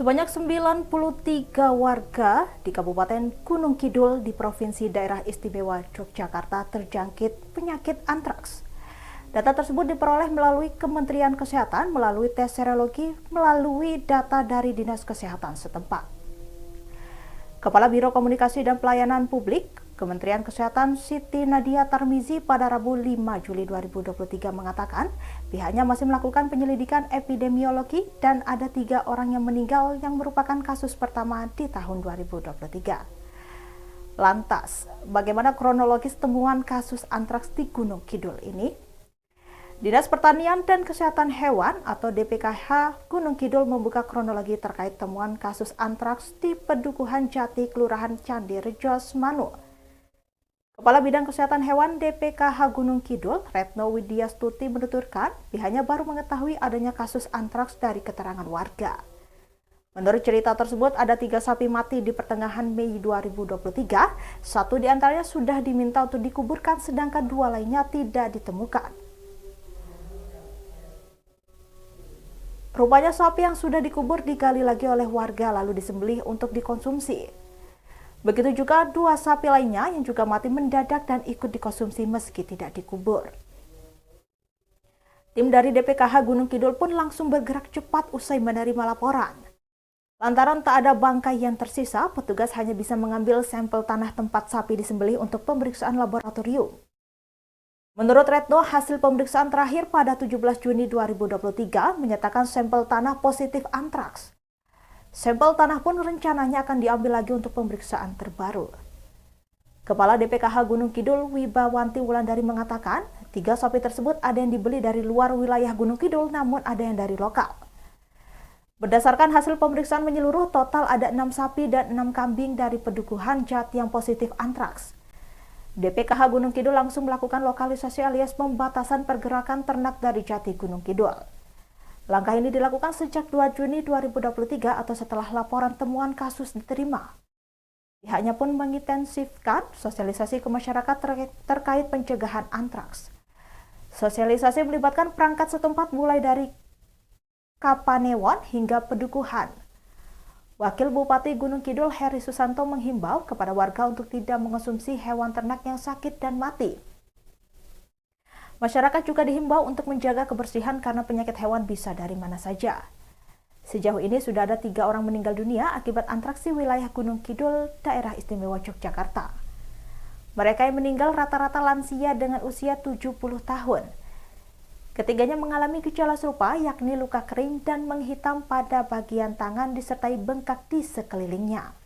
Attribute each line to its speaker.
Speaker 1: Sebanyak 93 warga di Kabupaten Gunung Kidul di Provinsi Daerah Istimewa Yogyakarta terjangkit penyakit antraks. Data tersebut diperoleh melalui Kementerian Kesehatan melalui tes serologi melalui data dari Dinas Kesehatan setempat. Kepala Biro Komunikasi dan Pelayanan Publik Kementerian Kesehatan Siti Nadia Tarmizi pada Rabu 5 Juli 2023 mengatakan pihaknya masih melakukan penyelidikan epidemiologi dan ada 3 orang yang meninggal yang merupakan kasus pertama di tahun 2023. Lantas, bagaimana kronologis temuan kasus antraks di Gunung Kidul ini? Dinas Pertanian dan Kesehatan Hewan atau DPKH Gunung Kidul membuka kronologi terkait temuan kasus antraks di Pedukuhan Jati, Kelurahan Candirejo, Manu. Kepala Bidang Kesehatan Hewan DPKH Gunung Kidul, Retno Widyastuti menuturkan pihaknya baru mengetahui adanya kasus antraks dari keterangan warga. Menurut cerita tersebut, ada 3 sapi mati di pertengahan Mei 2023. 1 diantaranya sudah diminta untuk dikuburkan, sedangkan 2 lainnya tidak ditemukan. Rupanya sapi yang sudah dikubur digali lagi oleh warga lalu disembelih untuk dikonsumsi. Begitu juga 2 sapi lainnya yang juga mati mendadak dan ikut dikonsumsi meski tidak dikubur. Tim dari DPKH Gunung Kidul pun langsung bergerak cepat usai menerima laporan. Lantaran tak ada bangkai yang tersisa, petugas hanya bisa mengambil sampel tanah tempat sapi disembelih untuk pemeriksaan laboratorium. Menurut Retno, hasil pemeriksaan terakhir pada 17 Juni 2023 menyatakan sampel tanah positif antraks. Sampel tanah pun rencananya akan diambil lagi untuk pemeriksaan terbaru. Kepala DPKH Gunung Kidul Wibawanti Wulandari mengatakan, 3 sapi tersebut ada yang dibeli dari luar wilayah Gunung Kidul namun ada yang dari lokal. Berdasarkan hasil pemeriksaan menyeluruh, total ada 6 sapi dan 6 kambing dari Pedukuhan Jati yang positif antraks. DPKH Gunung Kidul langsung melakukan lokalisasi alias pembatasan pergerakan ternak dari Jati Gunung Kidul. Langkah ini dilakukan sejak 2 Juni 2023 atau setelah laporan temuan kasus diterima. Pihaknya pun mengintensifkan sosialisasi ke masyarakat terkait pencegahan antraks. Sosialisasi melibatkan perangkat setempat mulai dari Kapanewon hingga Pedukuhan. Wakil Bupati Gunung Kidul Heri Susanto menghimbau kepada warga untuk tidak mengonsumsi hewan ternak yang sakit dan mati. Masyarakat juga dihimbau untuk menjaga kebersihan karena penyakit hewan bisa dari mana saja. Sejauh ini sudah ada 3 orang meninggal dunia akibat antraks di wilayah Gunung Kidul, Daerah Istimewa Yogyakarta. Mereka yang meninggal rata-rata lansia dengan usia 70 tahun. Ketiganya mengalami gejala serupa yakni luka kering dan menghitam pada bagian tangan disertai bengkak di sekelilingnya.